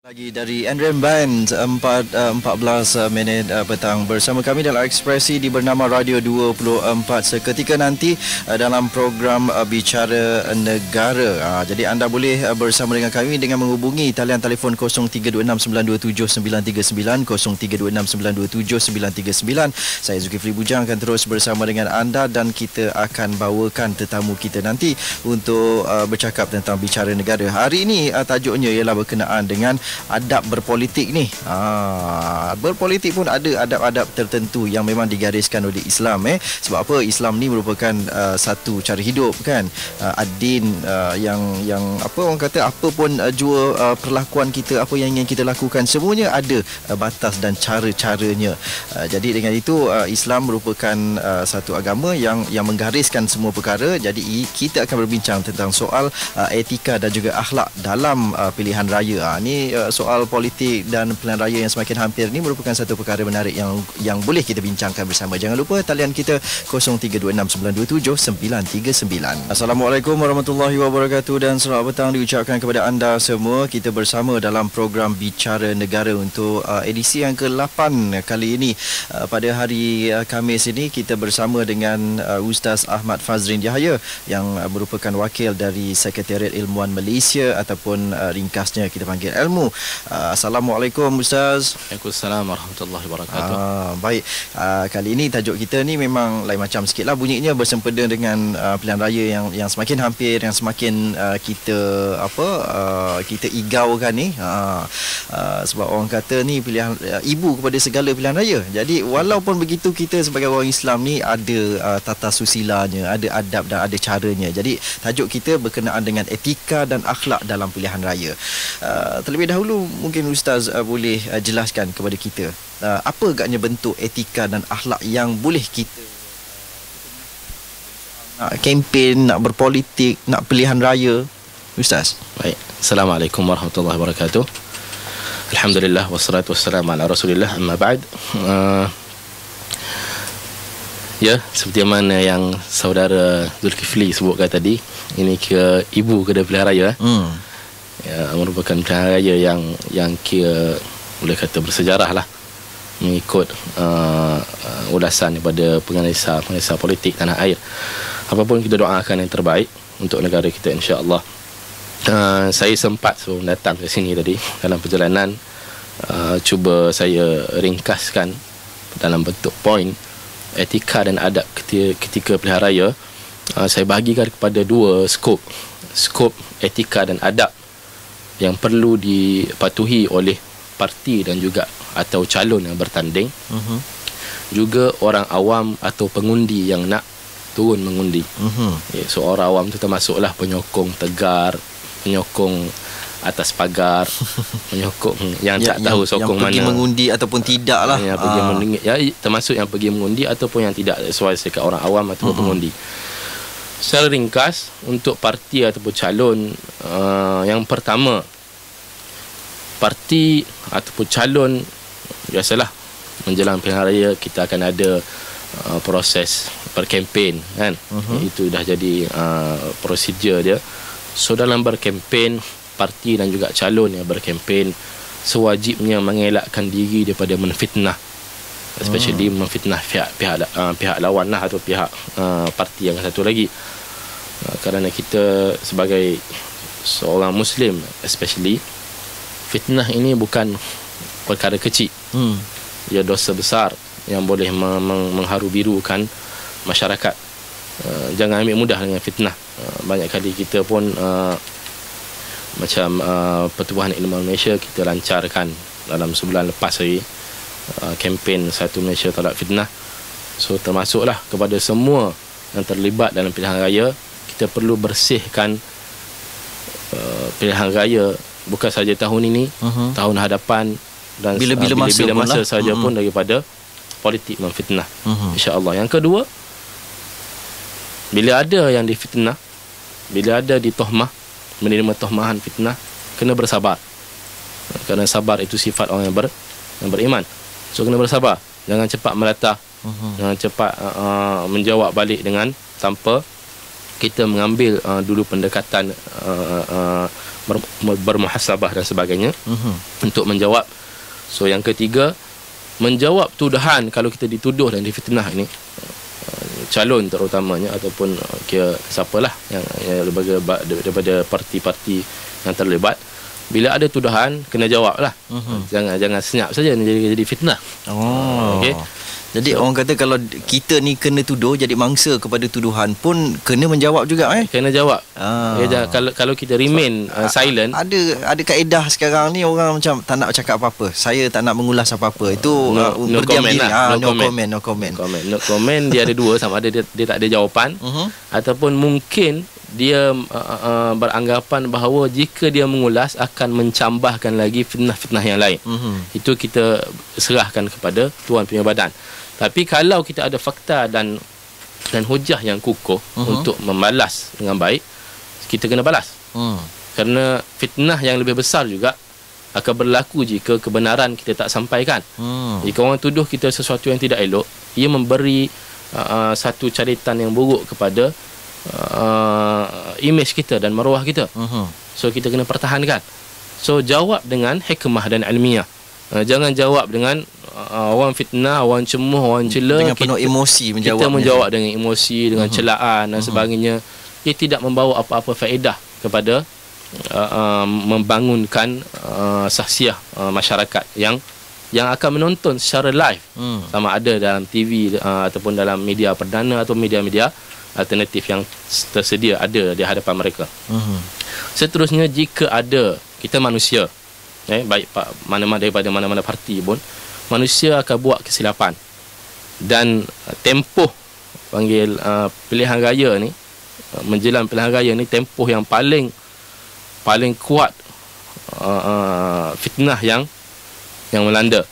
Lagi dari Andream Band 14 minit petang bersama kami dalam ekspresi di bernama Radio 24 seketika nanti dalam program Bicara Negara. Jadi anda boleh bersama dengan kami dengan menghubungi talian telefon 0326927939 0326927939. Saya Zulkifli Bujang akan terus bersama dengan anda dan kita akan bawakan tetamu kita nanti untuk bercakap tentang Bicara Negara. Hari ini tajuknya ialah berkenaan dengan adab berpolitik ni. Berpolitik pun ada adab-adab tertentu yang memang digariskan oleh Islam. Sebab apa? Islam ni merupakan satu cara hidup kan. Ad-din yang apa orang kata, apa pun jua perlakuan kita, apa yang ingin kita lakukan, semuanya ada batas dan cara-caranya. Jadi dengan itu Islam merupakan satu agama yang menggariskan semua perkara. Jadi kita akan berbincang tentang soal etika dan juga akhlak dalam pilihan raya. Ni soal politik dan pilihan raya yang semakin hampir ni merupakan satu perkara menarik yang boleh kita bincangkan bersama. Jangan lupa talian kita 0326927939. Assalamualaikum warahmatullahi wabarakatuh dan selamat petang diucapkan kepada anda semua. Kita bersama dalam program Bicara Negara untuk edisi yang ke-8 kali ini. Pada hari Khamis ini kita bersama dengan Ustaz Ahmad Fazrin Yahya yang merupakan wakil dari Sekretariat Ilmuwan Malaysia ataupun ringkasnya kita panggil Ilmu. Assalamualaikum Ustaz. Waalaikumsalam warahmatullahi wabarakatuh. Baik, kali ini tajuk kita ni memang lain macam sikitlah bunyinya, bersempena dengan pilihan raya yang semakin hampir, yang semakin kita kita igaukan ni. Sebab orang kata ni pilihan ibu kepada segala pilihan raya. Jadi walaupun begitu, kita sebagai orang Islam ni ada tata susilanya, ada adab dan ada caranya. Jadi tajuk kita berkenaan dengan etika dan akhlak dalam pilihan raya. Terlebih dahulu mungkin Ustaz boleh jelaskan kepada kita apa agaknya bentuk etika dan akhlak yang boleh kita nak kempen, nak berpolitik, nak pilihan raya, Ustaz. Baik. Assalamualaikum warahmatullahi wabarakatuh. Alhamdulillah wassalatu wassalamu ala Rasulillah, amma ba'd. Ya, seperti mana yang saudara Zulkifli sebutkan tadi, ini ke ibu kepada pilihan raya. Ya, merupakan pilihan raya yang kira boleh kata bersejarah lah, mengikut ulasan daripada penganalisa politik tanah air. Apapun kita doakan yang terbaik untuk negara kita, insya-Allah. Saya sempat sebelum datang ke sini tadi dalam perjalanan cuba saya ringkaskan dalam bentuk poin etika dan adab ketika pilihan raya. Saya bahagikan kepada dua skop etika dan adab yang perlu dipatuhi oleh parti dan juga atau calon yang bertanding, juga orang awam atau pengundi yang nak turun mengundi. So orang awam tu termasuklah penyokong tegar, penyokong atas pagar, penyokong yang tak tahu sokong mana, yang pergi mengundi ataupun tidak lah, yang pergi mengundi, ya, termasuk yang pergi mengundi ataupun yang tidak sesuai sekat orang awam ataupun pengundi. Secara ringkas, untuk parti ataupun calon, yang pertama, parti ataupun calon, biasalah menjelang pilihan raya kita akan ada proses berkempen kan. Itu dah jadi prosedur dia. So dalam berkempen, parti dan juga calon yang berkempen sewajibnya mengelakkan diri daripada menfitnah, especially memfitnah pihak lawan lah, atau pihak parti yang satu lagi. Kerana kita sebagai seorang Muslim, especially, fitnah ini bukan perkara kecil. Ia dosa besar yang boleh mengharu birukan masyarakat. Jangan ambil mudah dengan fitnah. Banyak kali kita pun macam Pertubuhan Ilmuwan Malaysia, kita lancarkan dalam sebulan lepas hari kempen Satu Malaysia Tolak Fitnah. So termasuklah kepada semua yang terlibat dalam pilihan raya, kita perlu bersihkan pilihan raya bukan saja tahun ini, tahun hadapan dan bila masa saja pun daripada politik memfitnah. Insya-Allah. Yang kedua, bila ada yang difitnah, bila ada ditohmah, menerima tohmahan fitnah, kena bersabar. Kerana sabar itu sifat orang yang beriman. So kena bersabar, jangan cepat melatah, jangan cepat menjawab balik dengan tanpa kita mengambil dulu pendekatan bermuhasabah dan sebagainya untuk menjawab. So yang ketiga, menjawab tuduhan kalau kita dituduh dan difitnah ini, calon terutamanya ataupun siapalah yang daripada parti-parti yang terlibat, bila ada tuduhan kena jawab lah. Jangan senyap saja jadi fitnah. Okey. Jadi orang kata kalau kita ni kena tuduh, jadi mangsa kepada tuduhan pun kena menjawab juga kena jawab. Kalau kita remain silent, ada kaedah sekarang ni orang macam tak nak cakap apa-apa. Saya tak nak mengulas apa-apa. Itu no comment lah. No comment. Dia ada dua, sama ada dia tak ada jawapan ataupun mungkin dia beranggapan bahawa jika dia mengulas akan mencambahkan lagi fitnah-fitnah yang lain. Itu kita serahkan kepada tuan punya badan. Tapi kalau kita ada fakta dan hujah yang kukuh untuk membalas dengan baik, kita kena balas. Kerana fitnah yang lebih besar juga akan berlaku jika kebenaran kita tak sampaikan. Jika orang tuduh kita sesuatu yang tidak elok, ia memberi satu caritan yang buruk kepada image kita dan maruah kita. So kita kena pertahankan. So jawab dengan hikmah dan ilmiah. Jangan jawab dengan orang fitnah, orang cemuh, orang cela dengan penuh emosi menjawab. Kita menjawab dengan emosi, dengan celaan dan sebagainya. Ia tidak membawa apa-apa faedah kepada membangunkan sahsiah masyarakat yang akan menonton secara live, sama ada dalam TV ataupun dalam media perdana atau media-media alternatif yang tersedia ada di hadapan mereka. Seterusnya, jika ada, kita manusia, baik daripada mana-mana parti pun, manusia akan buat kesilapan. Dan tempoh panggil pilihan raya ni, menjelang pilihan raya ni, tempoh yang paling kuat fitnah yang melanda.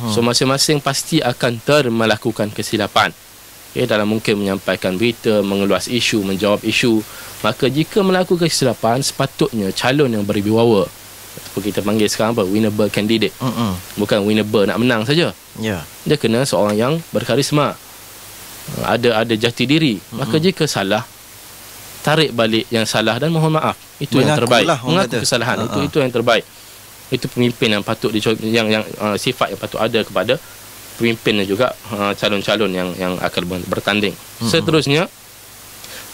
So masing-masing pasti akan melakukan kesilapan dalam mungkin menyampaikan berita, mengeluas isu, menjawab isu. Maka jika melakukan kesilapan, sepatutnya calon yang berwibawa, apa kita panggil sekarang winnable candidate, bukan winnable nak menang saja. Dia kena seorang yang berkarisma, ada jati diri. Maka jika salah, tarik balik yang salah dan mohon maaf. Itu yang terbaik. Mengaku kesalahan. Itu yang terbaik. Itu pemimpin yang patut yang sifat yang patut ada kepada pemimpin dan juga calon-calon yang akan bertanding. Seterusnya,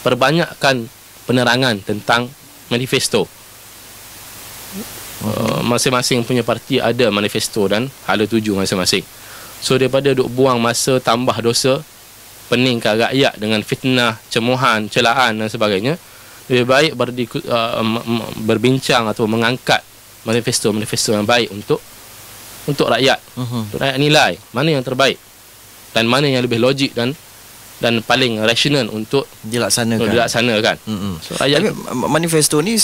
perbanyakkan penerangan tentang manifesto. Masing-masing punya parti ada manifesto dan hala tuju masing-masing. So daripada duk buang masa tambah dosa, peningkan rakyat dengan fitnah, cemuhan, celaan dan sebagainya, lebih baik berbincang atau mengangkat manifesto yang baik untuk rakyat. Untuk rakyat nilai mana yang terbaik dan mana yang lebih logik dan paling rasional untuk dilaksanakan. So, manifesto ni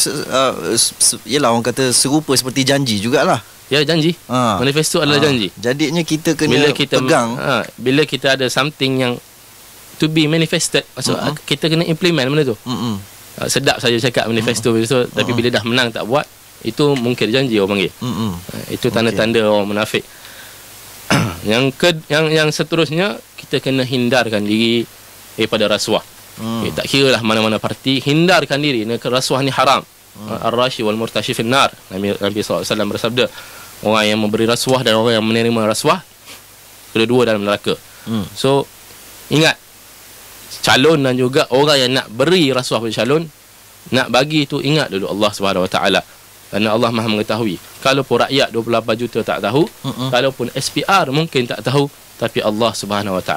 ialah orang kata serupa seperti janji jugalah. Ya, janji. Manifesto adalah janji. Jadinya kita kena pegang. Bila kita ada something yang to be manifested, maksud kita kena implement benda tu. Sedap saja cakap manifesto, tapi bila dah menang tak buat, itu mungkir janji orang panggil. Itu tanda-tanda orang munafik. Yang seterusnya, kita kena hindarkan diri daripada rasuah. Tak kira lah mana-mana parti, hindarkan diri. Rasuah ni haram. Ar-rashi wal murtashi finnar. Nabi SAW bersabda, orang yang memberi rasuah dan orang yang menerima rasuah, kedua-dua dalam neraka. So ingat, calon dan juga orang yang nak beri rasuah pada calon, nak bagi itu, ingat dulu Allah SWT. Kerana Allah Maha mengetahui. Kalaupun rakyat 28 juta tak tahu, kalaupun SPR mungkin tak tahu, tapi Allah SWT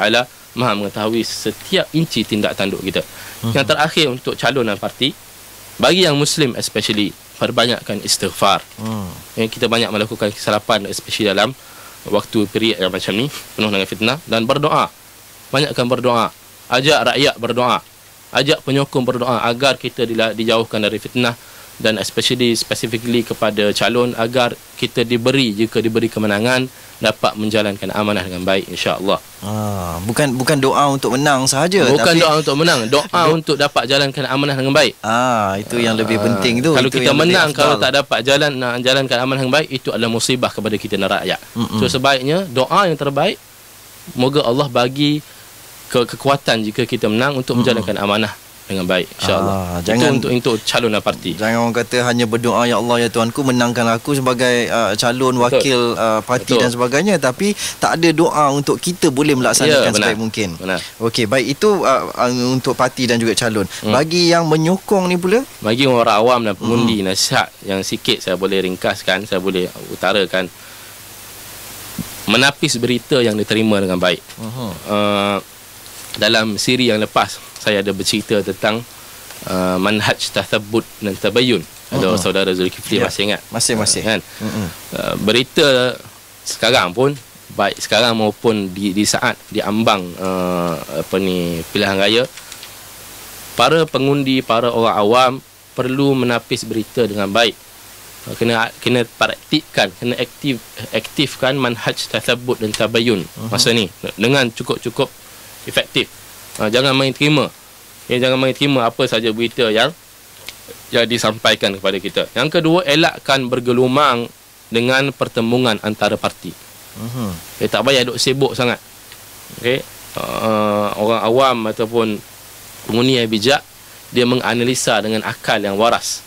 Maha mengetahui setiap inci tindak tanduk kita. Yang terakhir, untuk calon dan parti, bagi yang Muslim especially, perbanyakkan istighfar. Kita banyak melakukan kesalahan, especially dalam waktu period yang macam ni, penuh dengan fitnah. Dan berdoa, banyakkan berdoa. Ajak rakyat berdoa, ajak penyokong berdoa agar kita dijauhkan dari fitnah. Dan specifically kepada calon, agar kita jika diberi kemenangan, dapat menjalankan amanah dengan baik, insya-Allah. Bukan doa untuk menang sahaja, bukan doa untuk menang, doa untuk dapat jalankan amanah dengan baik. Itu yang lebih penting tu. Kalau kita menang, kalau tak dapat jalankan amanah dengan baik, itu adalah musibah kepada kita dan rakyat. So sebaiknya doa yang terbaik, moga Allah bagi kekuatan jika kita menang untuk menjalankan amanah dengan baik, insya-Allah. Jangan untuk calon parti. Jangan orang kata hanya berdoa, ya Allah ya Tuhanku menangkan aku sebagai calon wakil parti dan sebagainya, tapi tak ada doa untuk kita boleh melaksanakan sebaik mungkin. Okey, baik, itu untuk parti dan juga calon. Bagi yang menyokong ni pula, bagi orang awam dan pengundi, nasihat yang sikit saya boleh ringkaskan, saya boleh utarakan, menapis berita yang diterima dengan baik. Dalam siri yang lepas saya ada bercerita tentang manhaj tathabbut dan tabayyun. Ada saudara Zulkifli masih ingat? Masih kan? Berita sekarang pun, baik sekarang maupun di saat diambang pilihan raya, para pengundi, para orang awam perlu menapis berita dengan baik. Kena praktikkan, kena aktifkan manhaj tathabbut dan tabayyun masa ni dengan cukup efektif. Jangan main terima. Jangan main terima apa saja berita yang disampaikan kepada kita. Yang kedua, elakkan bergelumang dengan pertembungan antara parti. Tak payah duk sibuk sangat. Orang awam ataupun pengundi yang bijak, dia menganalisa dengan akal yang waras.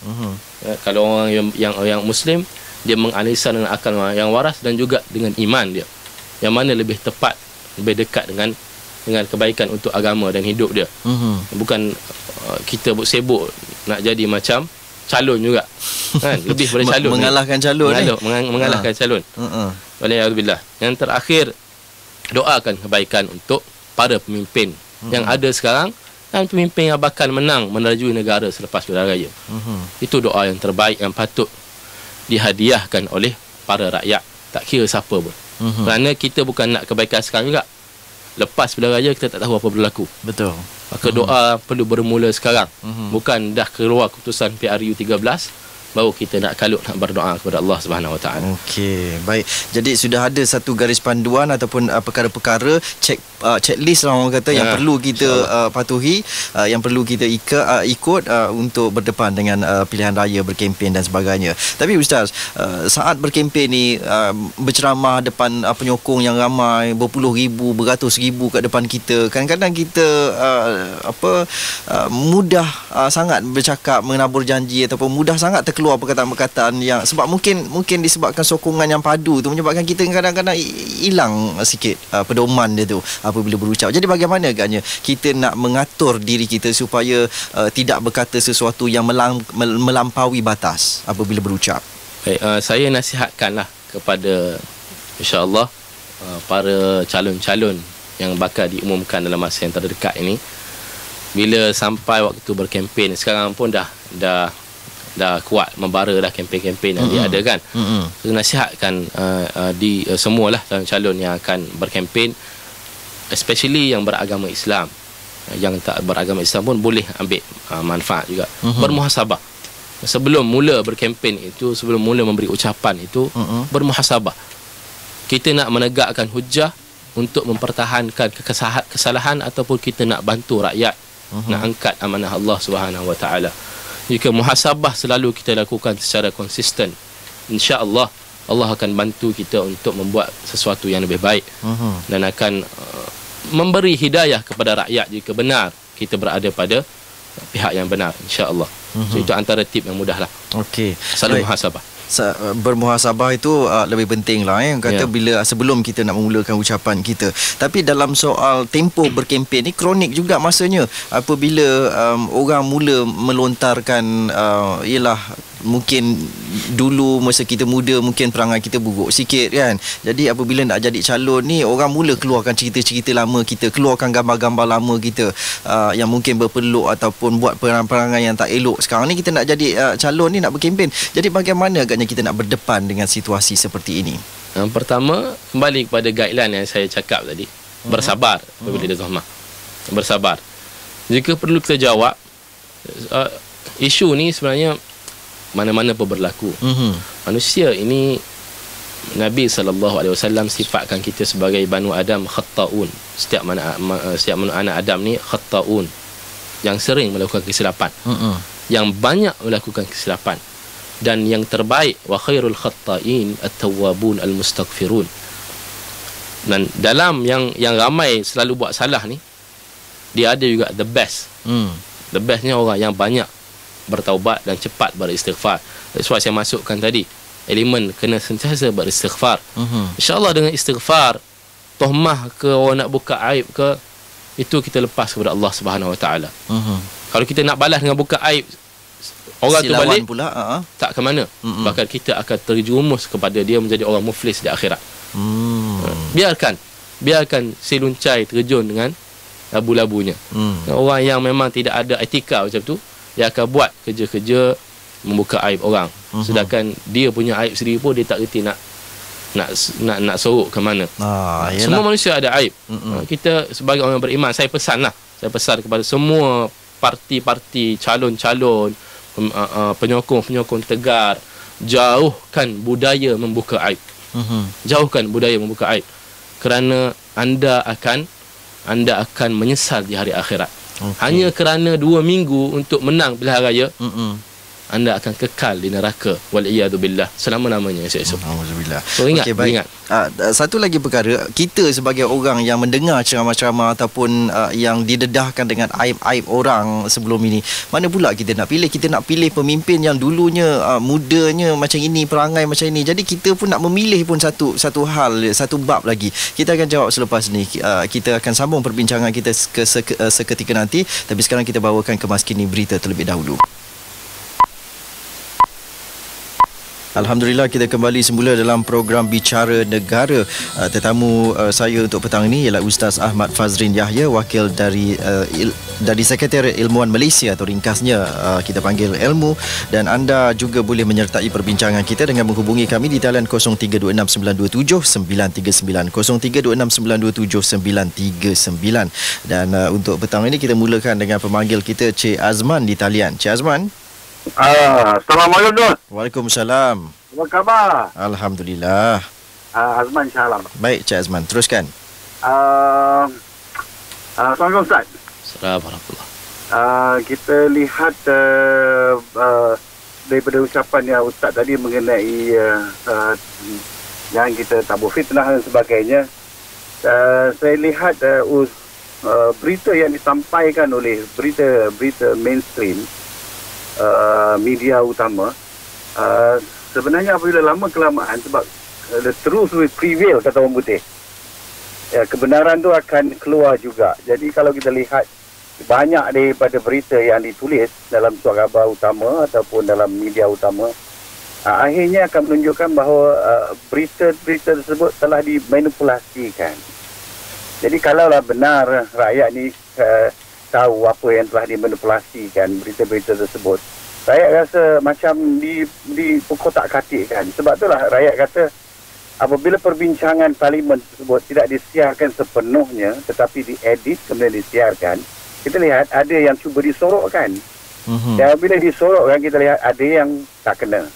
Kalau orang yang Muslim, dia menganalisa dengan akal yang waras dan juga dengan iman dia. Yang mana lebih tepat, lebih dekat dengan kebaikan untuk agama dan hidup dia. Bukan kita sibuk nak jadi macam calon juga. Kan? Lebih pada calon. Mengalahkan calon. Mengalahkan calon. Waliyahzubillah. Yang terakhir, doakan kebaikan untuk para pemimpin yang ada sekarang dan pemimpin yang bakal menang menerjui negara selepas pilihan raya. Itu doa yang terbaik yang patut dihadiahkan oleh para rakyat, tak kira siapa pun. Kerana kita bukan nak kebaikan sekarang juga. Lepas pilihan raya kita tak tahu apa berlaku. Betul. Maka doa perlu bermula sekarang. Bukan dah keluar keputusan PRU 13 baru kita nak kalut, nak berdoa kepada Allah Subhanahu Wa Taala. Okey, baik. Jadi sudah ada satu garis panduan ataupun perkara-perkara checklist lah orang kata yang perlu kita patuhi, yang perlu kita ikut untuk berdepan dengan pilihan raya, berkempen dan sebagainya. Tapi Ustaz, saat berkempen ni berceramah depan penyokong yang ramai, berpuluh ribu, beratus ribu kat depan kita, kadang-kadang kita mudah sangat bercakap, menabur janji ataupun mudah sangat terkeluar perkataan-perkataan yang sebab mungkin disebabkan sokongan yang padu tu menyebabkan kita kadang-kadang hilang sikit pedoman dia tu apabila berucap. Jadi bagaimana agaknya kita nak mengatur diri kita supaya tidak berkata sesuatu yang melampaui batas apabila berucap? Baik, saya nasihatkanlah kepada insya-Allah para calon-calon yang bakal diumumkan dalam masa yang terdekat ini, bila sampai waktu berkempen, sekarang pun dah kuat membara dah kempen-kempen yang diadakan. So, nasihatkan semualah calon-calon yang akan berkempen, especially yang beragama Islam. Yang tak beragama Islam pun boleh ambil manfaat juga. Bermuhasabah. Sebelum mula berkempen itu, sebelum mula memberi ucapan itu, bermuhasabah. Kita nak menegakkan hujah untuk mempertahankan kesalahan ataupun kita nak bantu rakyat, nak angkat amanah Allah Subhanahu Wa Taala. Jika muhasabah selalu kita lakukan secara konsisten, insya-Allah Allah akan bantu kita untuk membuat sesuatu yang lebih baik dan akan memberi hidayah kepada rakyat jika benar kita berada pada pihak yang benar, insya-Allah. So, itu antara tip yang mudahlah. Okey. Selalu muhasabah. Bermuhasabah itu lebih penting lah kata bila sebelum kita nak memulakan ucapan kita. Tapi dalam soal tempoh berkempen ni kronik juga masanya apabila orang mula melontarkan ialah mungkin dulu masa kita muda mungkin perangai kita buruk sikit kan. Jadi apabila nak jadi calon ni, orang mula keluarkan cerita-cerita lama kita, keluarkan gambar-gambar lama kita yang mungkin berpeluk ataupun buat perangai-perangai yang tak elok. Sekarang ni kita nak jadi calon ni, nak berkempen. Jadi bagaimana agaknya kita nak berdepan dengan situasi seperti ini? Yang pertama, kembali kepada guideline yang saya cakap tadi. Bersabar apabila dia zahmah. Bersabar. Jika perlu kita jawab, isu ni sebenarnya mana-mana pun berlaku. Manusia ini, Nabi SAW sifatkan kita sebagai Banu Adam khatta'un. Setiap anak Adam ni khatta'un, yang sering melakukan kesilapan, yang banyak melakukan kesilapan. Dan yang terbaik, wa khairul khatta'in at-tawwabun al-mustaghfirun. Dan dalam yang ramai selalu buat salah ni, dia ada juga the best. Lebihnya orang yang banyak bertaubat dan cepat beristighfar. That's why saya masukkan tadi, elemen kena sentiasa beristighfar. InsyaAllah dengan istighfar, tohmah ke orang nak buka aib ke, itu kita lepas kepada Allah Subhanahu Wa Taala. Kalau kita nak balas dengan buka aib orang tu balik pula, tak ke mana. Bahkan kita akan terjerumus kepada dia menjadi orang muflis di akhirat. Biarkan si luncai terjun dengan labu-labunya. Orang yang memang tidak ada etika macam tu, dia akan buat kerja-kerja membuka aib orang. Sedangkan dia punya aib sendiri pun dia tak reti nak sorok ke mana. Semua manusia ada aib. Kita sebagai orang beriman, saya pesan kepada semua parti-parti, calon-calon, penyokong-penyokong tegar, jauhkan budaya membuka aib. Jauhkan budaya membuka aib, kerana anda akan menyesal di hari akhirat. Hanya kerana 2 minggu untuk menang pilihan raya, anda akan kekal di neraka, waliyadzubillah, selama-lamanya. Alhamdulillah. So ingat. Satu lagi perkara, kita sebagai orang yang mendengar ceramah-ceramah ataupun yang didedahkan dengan aib-aib orang sebelum ini, mana pula kita nak pilih? Kita nak pilih pemimpin yang dulunya mudanya macam ini, perangai macam ini. Jadi kita pun nak memilih pun satu hal, satu bab lagi. Kita akan jawab selepas ni. Kita akan sambung perbincangan kita seketika nanti. Tapi sekarang kita bawakan kemas kini berita terlebih dahulu. Alhamdulillah, kita kembali semula dalam program Bicara Negara. Tetamu saya untuk petang ini ialah Ustaz Ahmad Fazrin Yahya, wakil dari Sekretariat Ilmuwan Malaysia, atau ringkasnya kita panggil Ilmu. Dan anda juga boleh menyertai perbincangan kita dengan menghubungi kami di talian 0326927939, 0326927939. Dan untuk petang ini kita mulakan dengan pemanggil kita, Cik Azman di talian. Cik Azman. Assalamualaikum. Waalaikumsalam. Apa khabar? Alhamdulillah. Azman Syalam. Baik, Cik Azman, teruskan. Assalamualaikum Ustaz. Assalamualaikum. Kita lihat daripada ucapan yang Ustaz tadi mengenai yang kita tabur fitnah dan sebagainya. Saya lihat berita yang disampaikan oleh berita mainstream, media utama, sebenarnya apabila lama kelamaan, sebab the truth will prevail, kata orang putih, kebenaran tu akan keluar juga. Jadi kalau kita lihat banyak daripada berita yang ditulis dalam surat khabar utama ataupun dalam media utama, akhirnya akan menunjukkan bahawa berita-berita tersebut telah dimanipulasikan. Jadi kalaulah benar rakyat ni tahu apa yang telah dimanipulasikan berita-berita tersebut, rakyat rasa macam dipokotak-katikkan. Sebab itulah rakyat kata apabila perbincangan parlimen tersebut tidak disiarkan sepenuhnya tetapi diedit kemudian disiarkan, kita lihat ada yang cuba disorokkan. Dan apabila disorokkan, kita lihat ada yang tak kena.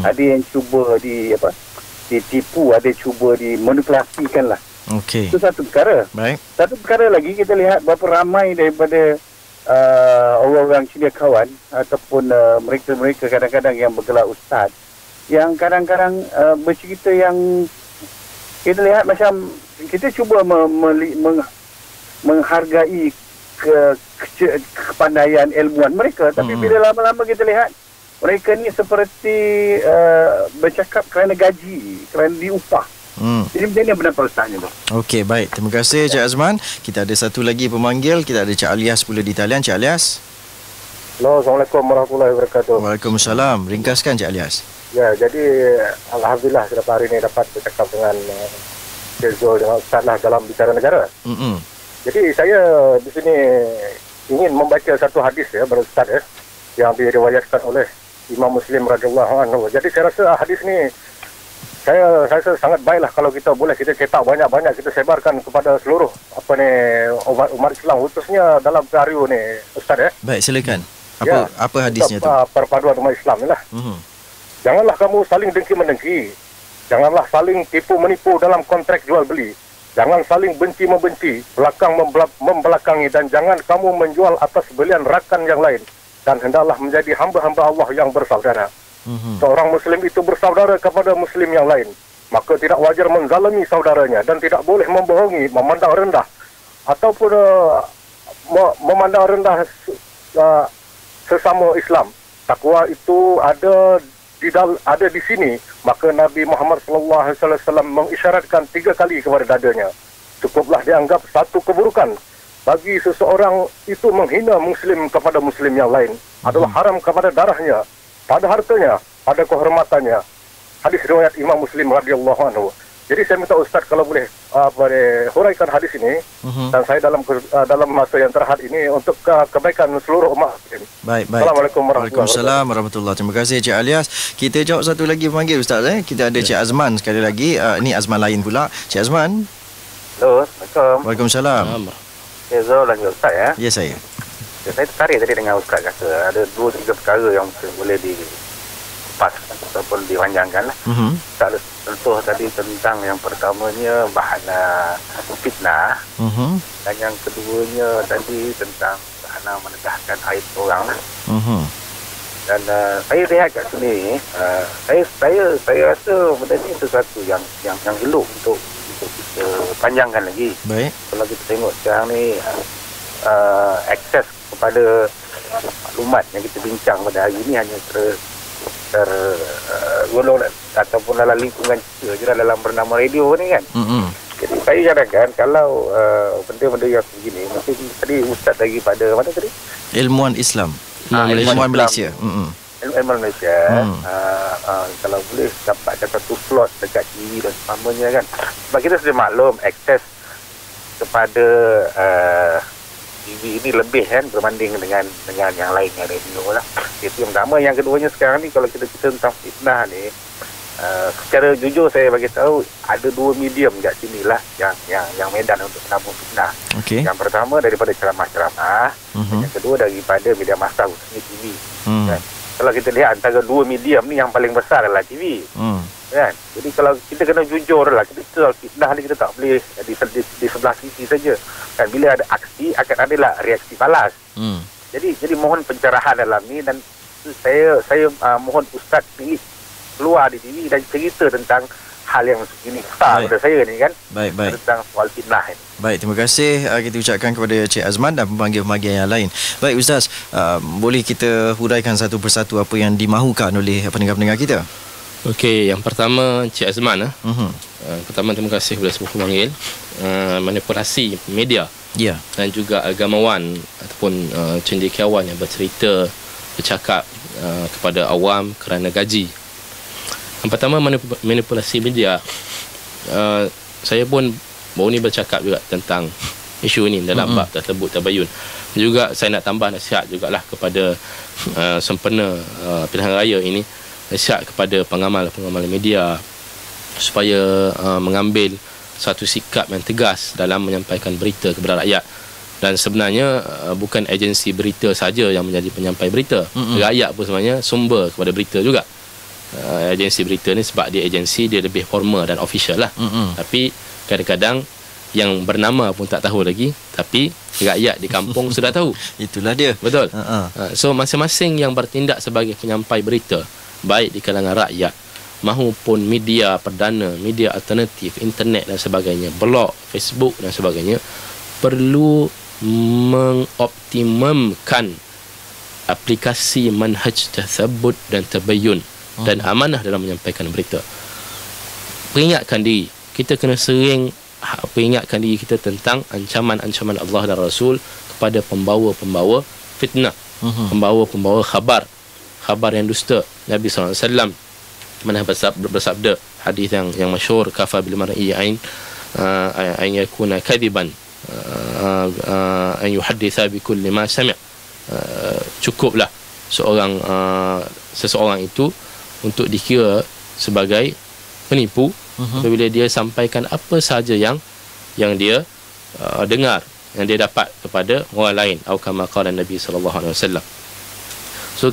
Ada yang cuba ditipu, ada cuba dimanipulasikan lah. Itu satu perkara. Baik. Satu perkara lagi, kita lihat berapa ramai daripada orang-orang Cina kawan ataupun mereka-mereka kadang-kadang yang bergelar ustaz, yang kadang-kadang bercerita yang kita lihat macam kita cuba menghargai kepandaian ilmuwan mereka, tapi bila lama-lama kita lihat mereka ni seperti bercakap kerana gaji, kerana diupah. Jadi macam ni benar Ustaznya tu. Okey, baik. Terima kasih Cik Azman. Kita ada satu lagi pemanggil. Kita ada Cik Alias pula di talian. Cik Alias. Hello, Assalamualaikum warahmatullahi wabarakatuh. Waalaikumsalam. Ringkaskan Cik Alias. Ya, jadi Alhamdulillah pada hari ini dapat bercakap dengan Cik Zul dengan Ustaz lah dalam Bicara Negara. Jadi saya di sini ingin membaca satu hadis dari Ustaz yang diriwayatkan oleh Imam Muslim radhiyallahu anhu. Jadi saya rasa hadis ni saya rasa sangat baiklah kalau kita boleh kita cetak banyak-banyak, kita sebarkan kepada seluruh umat Islam, khususnya dalam Periu ni Ustaz. Baik, silakan. Apa hadisnya tu? Perpaduan umat Islam ni lah. Janganlah kamu saling dengki-mendengki. Janganlah saling tipu-menipu dalam kontrak jual beli. Jangan saling benci-membenci, belakang membelakangi, dan jangan kamu menjual atas belian rakan yang lain. Dan hendaklah menjadi hamba-hamba Allah yang bersaudara. Seorang Muslim itu bersaudara kepada Muslim yang lain, maka tidak wajar menzalimi saudaranya dan tidak boleh membohongi, memandang rendah ataupun memandang rendah sesama Islam. Takwa itu ada di sini. Maka Nabi Muhammad SAW mengisyaratkan 3 kali kepada dadanya. Cukuplah dianggap satu keburukan bagi seseorang itu menghina Muslim kepada Muslim yang lain. Adalah haram kepada darahnya, pada hartanya, pada kehormatannya. Hadis riwayat Imam Muslim radhiyallahu anhu. Jadi saya minta Ustaz kalau boleh huraikan hadis ini dan saya dalam masa yang terhad ini untuk kebaikan seluruh umat Muslim. Baik. Assalamualaikum Waalaikumsalam warahmatullahi. Terima kasih Cik Alias. Kita jawab satu lagi pemanggil Ustaz. Kita ada Cik Azman sekali lagi. Ini Azman lain pula. Cik Azman. Halo, Assalamualaikum. Waalaikumsalam. Zul dan Ustaz ya. Ya, saya. Saya tertarik tadi dengan Ustaz kata ada 2-3 perkara yang mungkin boleh dikupas ataupun dipanjangkan lah. Ustaz contoh tadi tentang yang pertamanya bahana fitnah, dan yang keduanya tadi tentang bahana menegahkan aib orang lah. Dan saya lihat kat sini, saya rasa benda ni sesuatu yang elok untuk kita panjangkan lagi. Baik. Kalau kita tengok sekarang ni akses kepada maklumat yang kita bincang pada hari ini hanya tergolong ataupun dalam lingkungan kita je dalam bernama radio ni kan. Jadi saya cadangkan kalau benda-benda yang begini, mungkin tadi Ustaz lagi pada mana tadi? Ilmuwan Islam. Ilmuwan Malaysia. Ilmuwan Malaysia. Kalau boleh dapatkan satu slot dekat TV dan sebagainya kan. Sebab kita sudah maklum akses kepada TV ini lebih kan berbanding dengan yang lainnya radio lah. Itu yang pertama. Yang keduanya sekarang ni kalau kita tentang fitnah ni, secara jujur saya bagi tahu ada 2 medium kat sini lah yang medan untuk menabung fitnah. Okay. Yang pertama daripada ceramah-ceramah, yang kedua daripada media massa khususnya TV. Kan? Kalau kita lihat antara 2 medium ni yang paling besar adalah TV. Kan? Jadi kalau kita kena jujur lah, kita fitnah ni kita tak boleh di sebelah sisi saja. Kan bila ada aksi akan adalah reaksi balas. Jadi mohon pencerahan dalam ni, dan saya mohon Ustaz pilih keluar di TV dan cerita tentang hal yang ini pada saya ni kan. Baik. Tentang soal fitnah ini. Baik, terima kasih kita ucapkan kepada Cik Azman dan pemanggil-pemanggil yang lain. Baik Ustaz, boleh kita huraikan satu persatu apa yang dimahukan oleh pendengar-pendengar kita? Okey, yang pertama Cik Azman. Pertama terima kasih kepada semua pemanggil. Manipulasi media dan juga agamawan ataupun cendekiawan yang bercakap kepada awam kerana gaji. Yang pertama manipulasi media. Saya pun baru ni bercakap juga tentang isu ini dalam bab tersebut tabayun. Juga saya nak tambah nasihat jugalah kepada sempena pilihan raya ini, nasihat kepada pengamal media supaya mengambil satu sikap yang tegas dalam menyampaikan berita kepada rakyat. Dan sebenarnya bukan agensi berita saja yang menjadi penyampai berita. Rakyat pun sebenarnya sumber kepada berita juga. Agensi berita ni sebab dia agensi, dia lebih formal dan official lah. Tapi kadang-kadang yang bernama pun tak tahu lagi, tapi rakyat di kampung sudah tahu. Itulah dia. Betul. So masing-masing yang bertindak sebagai penyampai berita, baik di kalangan rakyat maupun media perdana, media alternatif, internet dan sebagainya, blog, Facebook dan sebagainya, perlu mengoptimumkan aplikasi manhaj tathabbut dan tabayyun dan amanah dalam menyampaikan berita. Peringatkan diri, kita kena sering peringatkan diri kita tentang ancaman-ancaman Allah dan Rasul kepada pembawa-pembawa fitnah, pembawa-pembawa khabar yang dusta. Nabi SAW mana bersabda, hadis yang masyhur, kafa bil mar'i an yakuna kadiban an yuhadditha bi kulli ma sami'. Cukuplah seseorang itu untuk dikira sebagai penipu apabila dia sampaikan apa sahaja yang dia dengar, yang dia dapat kepada orang lain, atau kama qala Nabi sallallahu alaihi wasallam. So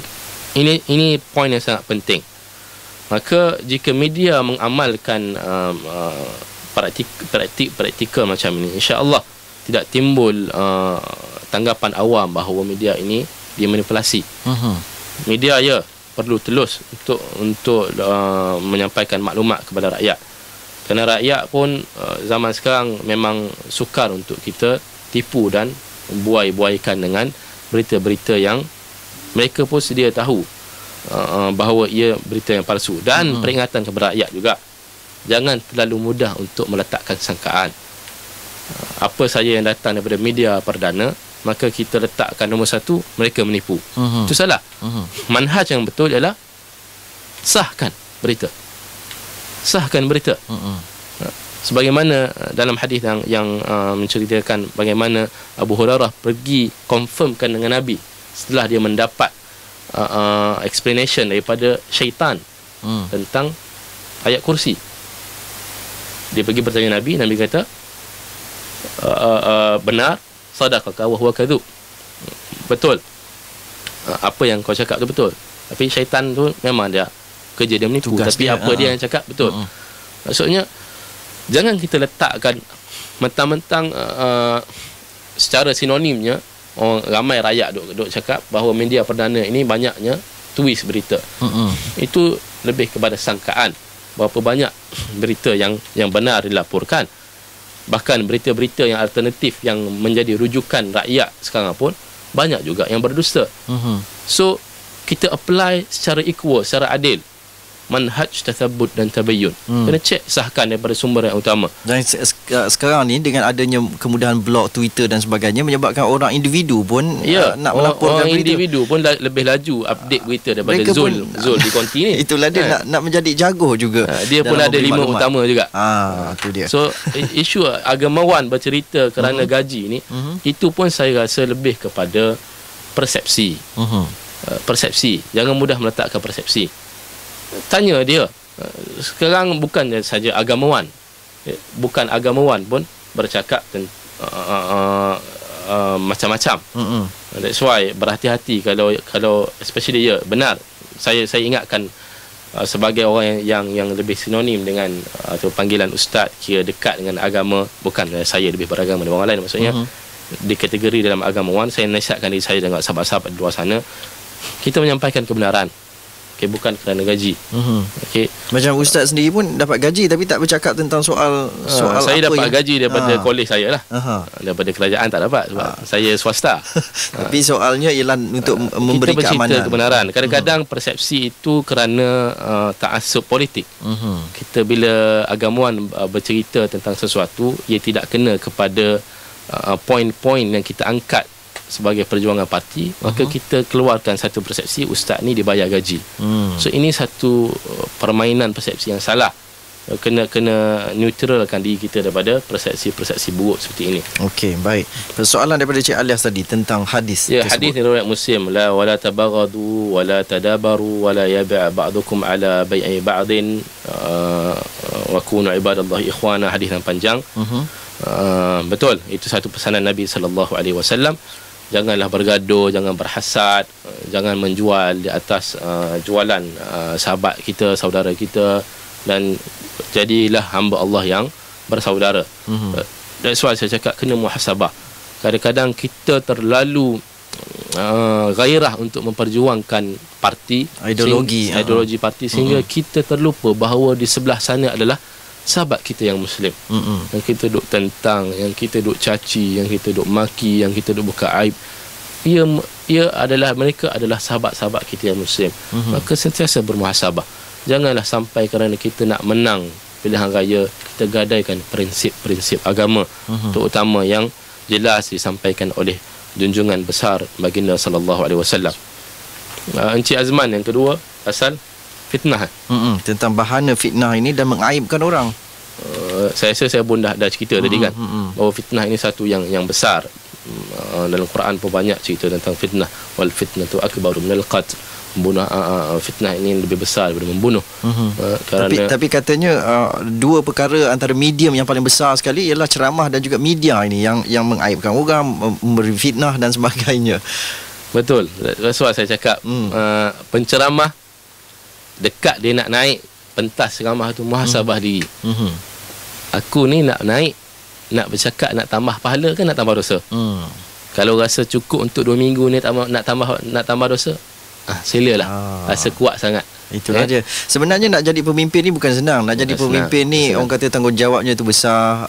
ini poin yang sangat penting. Maka jika media mengamalkan praktikal macam ini, insya-Allah tidak timbul tanggapan awam bahawa media ini dimanipulasi. Media perlu telus untuk menyampaikan maklumat kepada rakyat. Kerana rakyat pun zaman sekarang memang sukar untuk kita tipu dan buai-buaikan dengan berita-berita yang mereka pun sedia tahu bahawa ia berita yang palsu. Dan peringatan kepada rakyat juga, jangan terlalu mudah untuk meletakkan sangkaan. Apa saja yang datang daripada media perdana, maka kita letakkan nombor satu, mereka menipu. Itu salah. Manhaj yang betul ialah sahkan berita. Sebagaimana dalam hadis yang menceritakan bagaimana Abu Hurairah pergi confirmkan dengan Nabi setelah dia mendapat explanation daripada syaitan tentang ayat kursi. Dia pergi bertanya Nabi, Nabi kata benar, sadaqaka wa huwa kadzub. Betul, apa yang kau cakap tu betul. Tapi syaitan tu memang dia kerja dia menipu. Tugas tapi dia, apa dia yang cakap betul. Maksudnya jangan kita letakkan mentang-mentang secara sinonimnya ramai rakyat duk cakap bahawa media perdana ini banyaknya twist berita. Itu lebih kepada sangkaan. Berapa banyak berita yang benar dilaporkan. Bahkan berita-berita yang alternatif yang menjadi rujukan rakyat sekarang pun banyak juga yang berdusta. So kita apply secara equal, secara adil. Manhaj tathabbut dan tabayyun. Kena cek, sahkan daripada sumber yang utama. Dan sekarang ni dengan adanya kemudahan blog, Twitter dan sebagainya, menyebabkan orang individu pun nak melaporkan orang individu pun lebih laju update berita daripada Zul di konti ni. Itulah dia nak menjadi jago juga. Dia pun ada 5 utama juga. Itu dia. So isu agamawan bercerita kerana gaji ni, itu pun saya rasa lebih kepada persepsi. Persepsi. Jangan mudah meletakkan persepsi. Tanya dia. Sekarang bukan saja agamawan, bukan agamawan pun bercakap macam-macam. That's why berhati-hati kalau especially dia benar. Saya ingatkan sebagai orang yang lebih sinonim dengan atau panggilan ustaz, kira dekat dengan agama, bukan saya lebih beragama dengan orang lain, maksudnya di kategori dalam agamawan, saya nasihatkan diri saya dengan sahabat-sahabat di luar sana, kita menyampaikan kebenaran. Bukan kerana gaji. Macam ustaz sendiri pun dapat gaji tapi tak bercakap tentang soal saya dapat gaji daripada kolej saya lah. Daripada kerajaan tak dapat sebab saya swasta. Tapi soalnya ialah untuk memberi keamanan. Kita bercerita kebenaran. Kadang-kadang persepsi itu kerana ta'assub politik. Kita bila agamawan bercerita tentang sesuatu, ia tidak kena kepada poin-poin yang kita angkat sebagai perjuangan parti, maka kita keluarkan satu persepsi ustaz ni dibayar gaji. So ini satu permainan persepsi yang salah. Kena neutralkan diri kita daripada persepsi buruk seperti ini. Okey, baik. Persoalan daripada Cik Alias tadi tentang hadis. Ya, hadis riwayat Muslim, la wala tabaghadu wala tadabaru wala yabi' ba'dukum ala bai'i ba'din wa kunu ibadallahi ikhwana, hadis yang panjang. Betul, itu satu pesanan Nabi sallallahu alaihi wasallam. Janganlah bergaduh, jangan berhasad, jangan menjual di atas jualan sahabat kita, saudara kita, dan jadilah hamba Allah yang bersaudara. That's why saya cakap kena muhasabah. Kadang-kadang kita terlalu gairah untuk memperjuangkan parti, ideologi parti, sehingga kita terlupa bahawa di sebelah sana adalah sahabat kita yang Muslim. Yang kita duk tentang, yang kita duk caci, yang kita duk maki, yang kita duk buka aib, mereka adalah sahabat-sahabat kita yang Muslim. Maka sentiasa bermuhasabah. Janganlah sampai kerana kita nak menang pilihan raya, kita gadaikan prinsip-prinsip agama, terutama yang jelas disampaikan oleh junjungan besar baginda sallallahu alaihi wasallam. Encik Azman yang kedua, pasal fitnah. Tentang bahana fitnah ini dan mengaibkan orang. Saya rasa saya pun dah cerita tadi kan, bahawa fitnah ini satu yang besar. Dalam Quran pun banyak cerita tentang fitnah. Wal fitnatu akbaru minal qatl. Fitnah ini lebih besar daripada membunuh. Tapi katanya dua perkara antara medium yang paling besar sekali ialah ceramah dan juga media ini yang mengaibkan orang, memberi fitnah dan sebagainya. Betul. That's why saya cakap penceramah dekat dia nak naik pentas ceramah tu, muhasabah diri. Aku ni nak naik, nak bercakap, nak tambah pahala ke nak tambah dosa? Kalau rasa cukup untuk 2 minggu ni nak tambah dosa, silalah. Rasa kuat sangat, Itulah dia. Sebenarnya nak jadi pemimpin ni bukan senang. Nak jadi pemimpin ni orang kata tanggungjawabnya tu besar,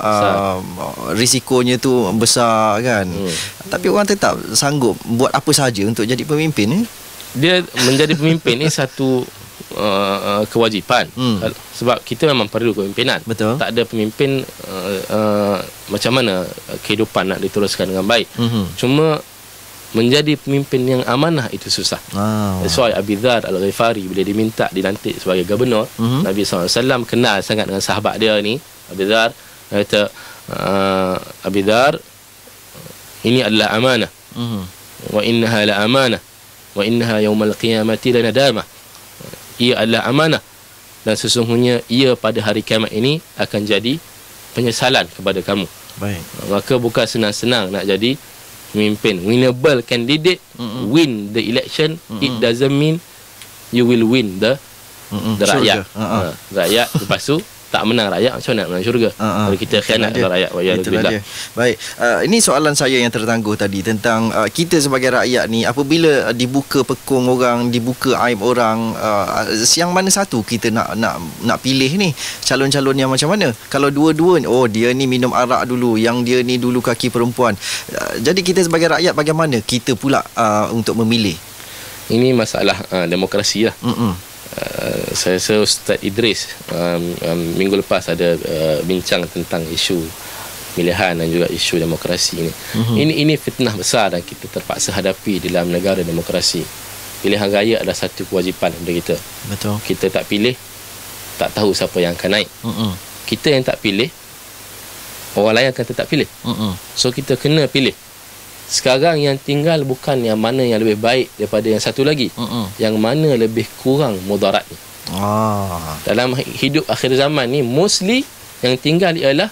risikonya tu besar kan. Tapi orang tetap sanggup buat apa saja untuk jadi pemimpin ni. Dia menjadi pemimpin ni satu kewajipan. Sebab kita memang perlu kepimpinan. Betul. Tak ada pemimpin macam mana kehidupan nak diteruskan dengan baik. Cuma menjadi pemimpin yang amanah itu susah. That's why Abi Dzar Al-Ghifari bila dilantik sebagai gubernur, Nabi SAW kenal sangat dengan sahabat dia ni, Abi Dzar. Dia kata, Abi Dzar, ini adalah amanah. Wa innaha la amanah. Wa innaha yawmal qiyamati la nadamah. Ia adalah amanah, dan sesungguhnya ia pada hari kiamat ini akan jadi penyesalan kepada kamu. Baik. Maka bukan senang-senang nak jadi pemimpin. Winnable candidate win the election. It doesn't mean you will win the rakyat. Rakyat lepas tu tak menang rakyat, macam mana nak menang syurga? Kalau kita khianat rakyat. Baik, ini soalan saya yang tertangguh tadi tentang kita sebagai rakyat ni, apabila dibuka pekung orang, dibuka aib orang, yang mana satu kita nak pilih ni, calon-calon yang macam mana? Kalau dua-dua, dia ni minum arak dulu, yang dia ni dulu kaki perempuan. Jadi kita sebagai rakyat bagaimana kita pula untuk memilih? Ini masalah demokrasi lah. Saya rasa Ustaz Idris minggu lepas ada bincang tentang isu pilihan dan juga isu demokrasi ini. Ini fitnah besar dan kita terpaksa hadapi dalam negara demokrasi. Pilihan raya adalah satu kewajipan kepada kita. Betul. Kita tak pilih, tak tahu siapa yang akan naik. Kita yang tak pilih, orang lain akan tetap pilih. So kita kena pilih. Sekarang yang tinggal bukan yang mana yang lebih baik daripada yang satu lagi, yang mana lebih kurang mudaratnya. Dalam hidup akhir zaman ni, mostly yang tinggal ialah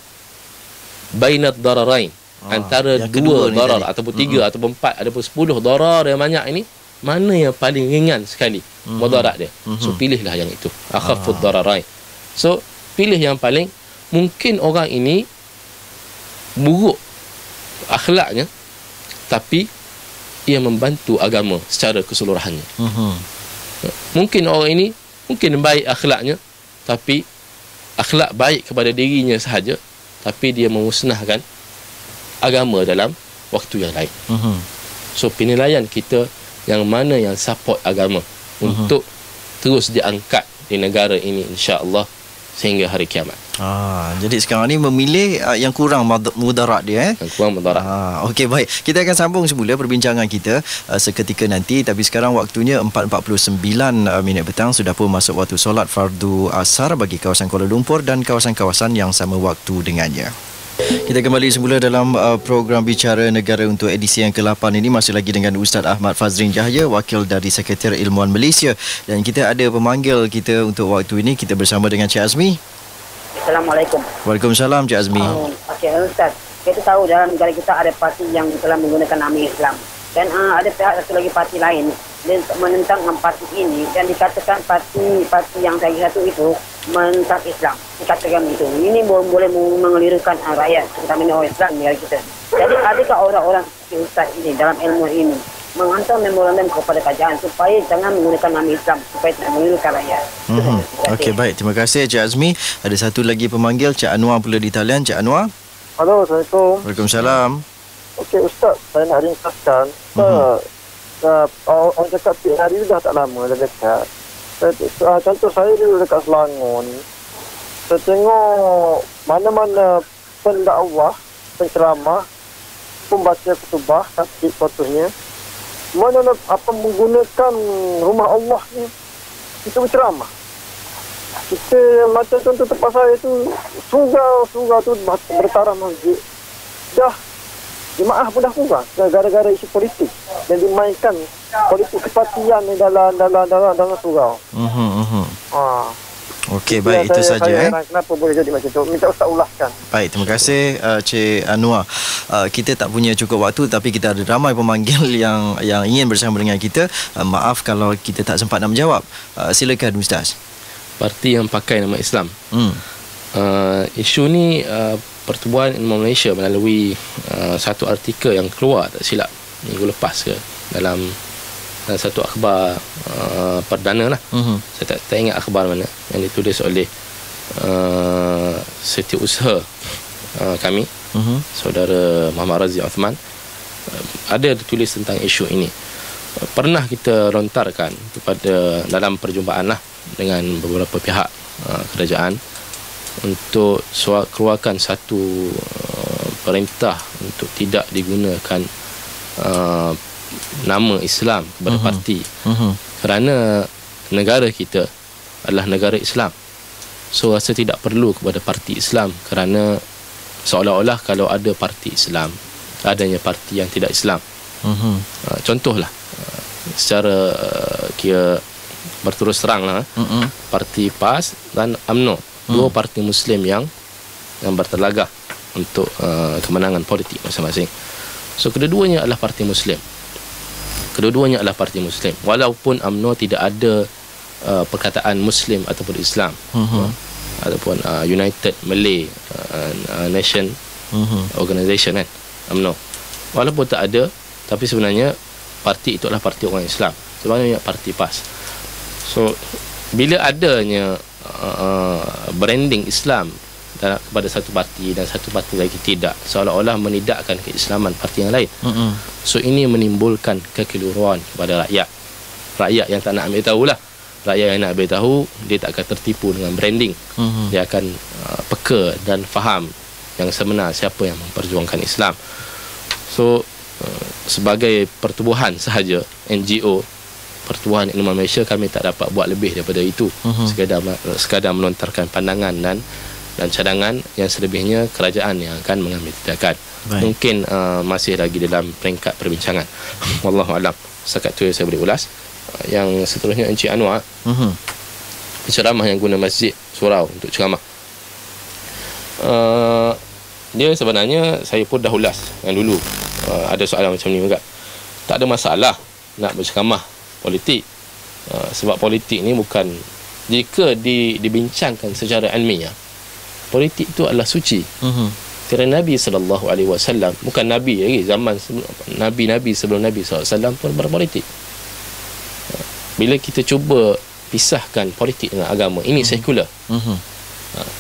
bainad dararain, antara dua darar ataupun tiga ataupun empat ataupun 10 darar yang banyak ini, mana yang paling ringan sekali mudarat dia. So pilihlah yang itu, akhafud dararain. So pilih yang paling mungkin orang ini buruk akhlaknya, tapi ia membantu agama secara keseluruhannya. Mungkin orang ini mungkin baik akhlaknya, tapi akhlak baik kepada dirinya sahaja, tapi dia memusnahkan agama dalam waktu yang lain. So penilaian kita yang mana yang support agama untuk terus diangkat di negara ini, insya-Allah sehingga hari kiamat. Jadi sekarang ni memilih yang kurang mudarat dia. Yang kurang mudarat. Okey, baik. Kita akan sambung semula perbincangan kita seketika nanti, tapi sekarang waktunya 4.49 minit petang, sudah pun masuk waktu solat fardu asar bagi kawasan Kuala Lumpur dan kawasan-kawasan yang sama waktu dengannya. Kita kembali semula dalam program Bicara Negara untuk edisi yang ke-8 ini, masih lagi dengan Ustaz Ahmad Fazrin Jahaya, wakil dari Sekretariat Ilmuwan Malaysia, dan kita ada pemanggil kita untuk waktu ini. Kita bersama dengan Cik Azmi. Assalamualaikum. Waalaikumsalam Cik Azmi. Okey Ustaz, kita tahu dalam negara kita ada parti yang telah menggunakan nama Islam, dan ada pihak satu lagi parti lain dan menentang parti ini, dan dikatakan parti yang satu itu menentang Islam, dikatakan itu. Ini boleh mengelirukan rakyat, terutamanya orang Islam negara kita. Jadi adakah orang-orang seperti Ustaz ini dalam ilmu ini menghantar memorandum kepada kerajaan supaya jangan menggunakan nama Islam, supaya tidak mengelirukan rakyat? Okey, baik, terima kasih Cik Azmi. Ada satu lagi pemanggil, Cik Anwar pula di talian. Cik Anwar. Halo, Assalamualaikum. Waalaikumsalam. Okey Ustaz, saya nak ringkaskan. Orang cakap tiap hari dah tak lama, dah dekat. Contoh saya dulu dekat Selangor ni, saya tengok mana-mana pendakwah, penceramah, pembaca khutbah, takbir contohnya, mana apa menggunakan rumah Allah ni kita berceramah. Kita macam contoh tempat saya tu, surau tu bertaraf masjid, dah jemaah pun dah kurang gara-gara isu politik dan dimainkan politik kepartian ni dalam surau. Okey, baik, itu saja. Kenapa boleh jadi macam tu? Minta Ustaz ulaskan. Baik, terima kasih Cik Anwar. Kita tak punya cukup waktu, tapi kita ada ramai pemanggil yang ingin bersama dengan kita. Maaf kalau kita tak sempat nak menjawab. Silakan Ustaz. Parti yang pakai nama Islam. Isu ni Pertubuhan Ilmuwan Malaysia melalui satu artikel yang keluar, tak silap, minggu lepas ke, dalam satu akhbar perdana lah. Saya tak ingat akhbar mana yang ditulis oleh setiausaha kami, saudara Muhammad Razi Uthman. Ada ditulis tentang isu ini. Pernah kita lontarkan kepada dalam perjumpaan lah dengan beberapa pihak kerajaan untuk keluarkan satu perintah untuk tidak digunakan nama Islam kepada parti, kerana negara kita adalah negara Islam. So rasa tidak perlu kepada parti Islam, kerana seolah-olah kalau ada parti Islam, adanya parti yang tidak Islam. Contohlah secara kira berterus terang lah, parti PAS dan UMNO, dua parti Muslim yang bertelagah untuk kemenangan politik masing-masing. So kedua-duanya adalah parti Muslim. Walaupun UMNO tidak ada perkataan Muslim ataupun Islam, ataupun United Malay Nation Organisation kan, UMNO. Walaupun tak ada, tapi sebenarnya parti itu adalah parti orang Islam. Sebenarnya parti PAS. So bila adanya branding Islam kepada satu parti dan satu parti lagi tidak, seolah-olah menidakkan keislaman parti yang lain. So ini menimbulkan kekeliruan kepada rakyat yang tak nak ambil tahu lah. Rakyat yang nak ambil tahu, dia tak akan tertipu dengan branding. Dia akan peka dan faham yang sebenar siapa yang memperjuangkan Islam. So sebagai pertubuhan sahaja, NGO, Pertubuhan Ilmuwan Malaysia, kami tak dapat buat lebih daripada itu. Sekadar melontarkan pandangan dan cadangan. Yang selebihnya kerajaan yang akan mengambil tindakan. Mungkin masih lagi dalam peringkat perbincangan. Wallahualam. Setakat tu saya boleh ulas. Yang seterusnya Encik Anwar, penceramah yang guna masjid surau untuk ceramah, dia sebenarnya saya pun dah ulas yang dulu. Ada soalan macam ni juga. Tak ada masalah nak berceramah politik, sebab politik ni bukan, jika dibincangkan secara ilmiah, politik itu adalah suci. Kerana Nabi SAW bukan Nabi lagi, zaman Nabi sebelum Nabi SAW pun berpolitik. Bila kita cuba pisahkan politik dengan agama, ini sekular.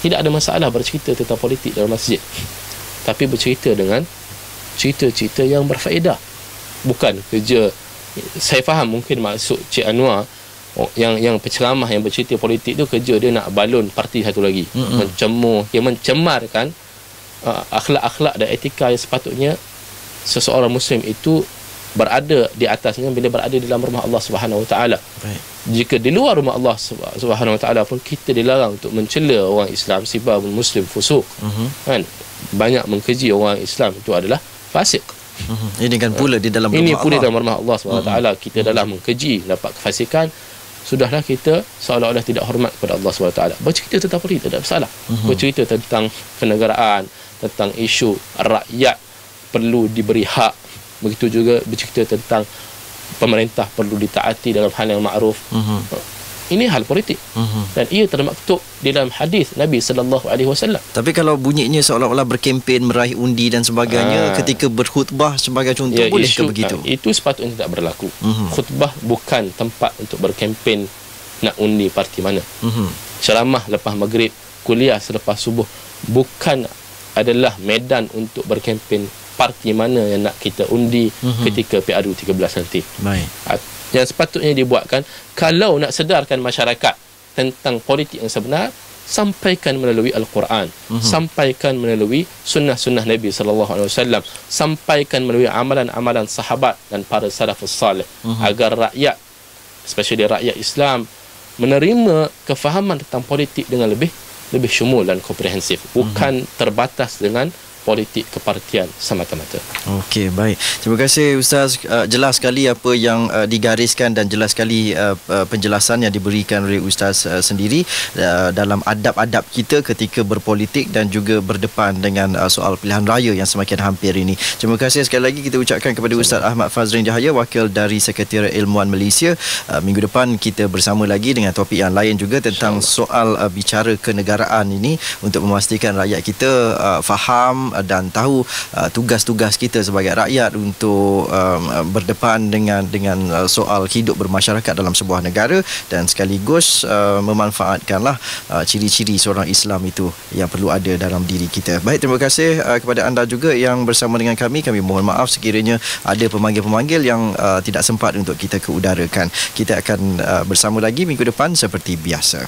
Tidak ada masalah bercerita tentang politik dalam masjid, tapi bercerita dengan cerita-cerita yang berfaedah. Bukan kerja, saya faham mungkin maksud Cik Anwar yang penceramah yang bercerita politik tu, kerja dia nak balon parti satu lagi, mencemarkan akhlak-akhlak dan etika yang sepatutnya seseorang Muslim itu berada di atasnya bila berada di dalam rumah Allah Subhanahu Wa Taala. Jika di luar rumah Allah Subhanahu Wa Taala pun kita dilarang untuk mencela orang Islam, sibabul muslim fusuq, kan, banyak mengkeji orang Islam itu adalah fasik. Ini kan pula di dalam rumah ini Allah. pula dalam rumah Allah Subhanahu Wa Taala. Kita dalam mengkeji dapat kefasikan, sudahlah kita seolah-olah tidak hormat kepada Allah Subhanahu Wa Taala. Bercerita tentang politik tak ada masalah. Bercerita tentang kenegaraan, tentang isu rakyat perlu diberi hak. Begitu juga bercerita tentang pemerintah perlu ditaati dalam hal yang ma'ruf. Ini hal politik. Dan ia termaktub di dalam hadis Nabi SAW. Tapi kalau bunyinya seolah-olah berkempen, meraih undi dan sebagainya ketika berkhutbah sebagai contoh, bolehkah begitu? Itu sepatutnya tidak berlaku. Khutbah bukan tempat untuk berkempen nak undi parti mana. Ceramah lepas maghrib, kuliah selepas subuh bukan adalah medan untuk berkempen parti mana yang nak kita undi ketika PRU 13 nanti. Yang sepatutnya dibuatkan, kalau nak sedarkan masyarakat tentang politik yang sebenar, sampaikan melalui Al-Quran, sampaikan melalui sunnah-sunnah Nabi SAW, sampaikan melalui amalan-amalan sahabat dan para salafus salih, agar rakyat, especially rakyat Islam, menerima kefahaman tentang politik dengan lebih syumul dan komprehensif, bukan terbatas dengan politik kepartian semata-mata. Okey, baik. Terima kasih Ustaz. Jelas sekali apa yang digariskan dan jelas sekali penjelasan yang diberikan oleh Ustaz sendiri dalam adab-adab kita ketika berpolitik dan juga berdepan dengan soal pilihan raya yang semakin hampir ini. Terima kasih sekali lagi kita ucapkan kepada Ustaz Ahmad Fazrin Jahaya, Wakil dari Sekretariat Ilmuwan Malaysia. Minggu depan kita bersama lagi dengan topik yang lain juga tentang soal bicara kenegaraan ini, untuk memastikan rakyat kita faham dan tahu tugas-tugas kita sebagai rakyat untuk berdepan dengan soal hidup bermasyarakat dalam sebuah negara, dan sekaligus memanfaatkanlah ciri-ciri seorang Islam itu yang perlu ada dalam diri kita. Baik, terima kasih kepada anda juga yang bersama dengan kami. Kami mohon maaf sekiranya ada pemanggil-pemanggil yang tidak sempat untuk kita keudarakan. Kita akan bersama lagi minggu depan seperti biasa.